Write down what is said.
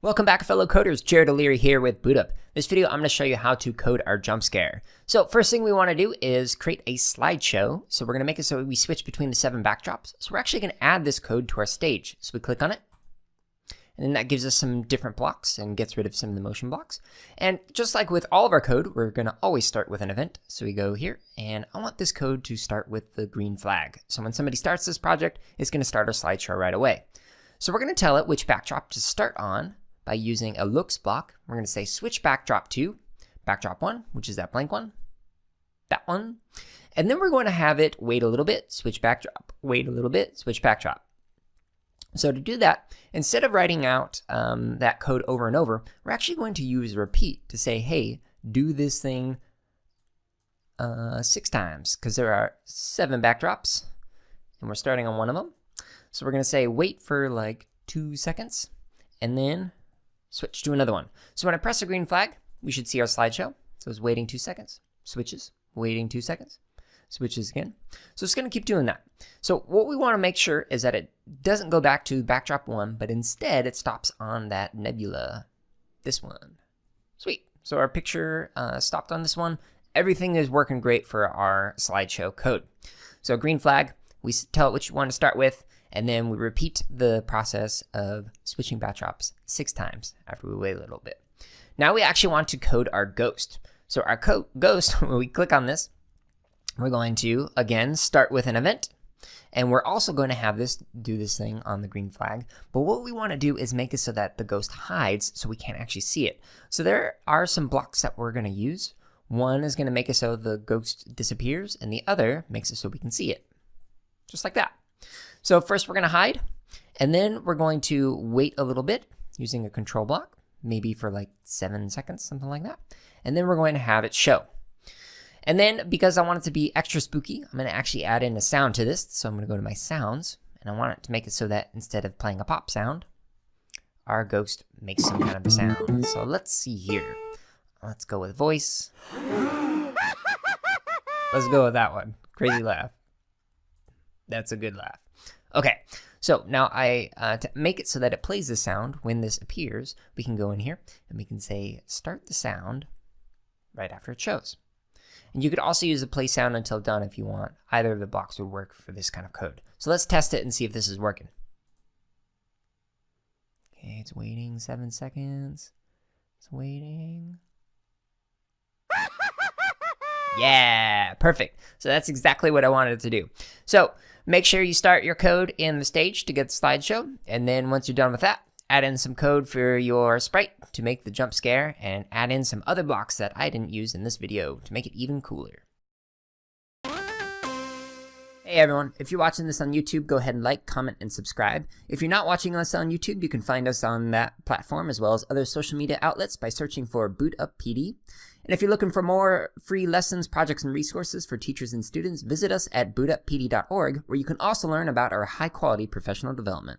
Welcome back, fellow coders. Jared O'Leary here with BootUp. This video, I'm going to show you how to code our jump scare. So first thing we want to do is create a slideshow. So we're going to make it so we switch between the 7 backdrops. So we're actually going to add this code to our stage. So we click on it, and then that gives us some different blocks and gets rid of some of the motion blocks. And just like with all of our code, we're going to always start with an event. So we go here, and I want this code to start with the green flag. So when somebody starts this project, it's going to start our slideshow right away. So we're going to tell it which backdrop to start on by using a looks block. We're going to say switch backdrop to backdrop 1, which is that blank one, that one. And then we're going to have it wait a little bit, switch backdrop, wait a little bit, switch backdrop. So to do that, instead of writing out that code over and over, we're actually going to use repeat to say, hey, do this thing 6 times, because there are 7 backdrops and we're starting on one of them. So we're going to say wait for like 2 seconds and then switch to another one. So when I press the green flag, we should see our slideshow. So it's waiting 2 seconds, switches, waiting 2 seconds, switches again. So it's going to keep doing that. So what we want to make sure is that it doesn't go back to backdrop 1, but instead it stops on that nebula, this one. Sweet. So our picture stopped on this one. Everything is working great for our slideshow code. So green flag, we tell it what you want to start with, and then we repeat the process of switching backdrops 6 times after we wait a little bit. Now we actually want to code our ghost. So our ghost, when we click on this, we're going to, again, start with an event. And we're also going to have this do this thing on the green flag. But what we want to do is make it so that the ghost hides so we can't actually see it. So there are some blocks that we're going to use. One is going to make it so the ghost disappears, and the other makes it so we can see it. Just like that. So first we're going to hide, and then we're going to wait a little bit using a control block, maybe for like 7 seconds, something like that. And then we're going to have it show. And then because I want it to be extra spooky, I'm going to actually add in a sound to this. So I'm going to go to my sounds, and I want it to make it so that instead of playing a pop sound, our ghost makes some kind of a sound. So let's see here. Let's go with voice. Let's go with that one. Crazy laugh. That's a good laugh. Okay, so now to make it so that it plays the sound when this appears, we can go in here and we can say start the sound right after it shows. And you could also use the play sound until done if you want. Either of the blocks would work for this kind of code. So let's test it and see if this is working. Okay, it's waiting 7 seconds. It's waiting. Yeah, perfect. So that's exactly what I wanted it to do. So make sure you start your code in the stage to get the slideshow. And then once you're done with that, add in some code for your sprite to make the jump scare, and add in some other blocks that I didn't use in this video to make it even cooler. Hey everyone, if you're watching this on YouTube, go ahead and like, comment, and subscribe. If you're not watching us on YouTube, you can find us on that platform as well as other social media outlets by searching for BootUp PD. And if you're looking for more free lessons, projects, and resources for teachers and students, visit us at bootuppd.org, where you can also learn about our high-quality professional development.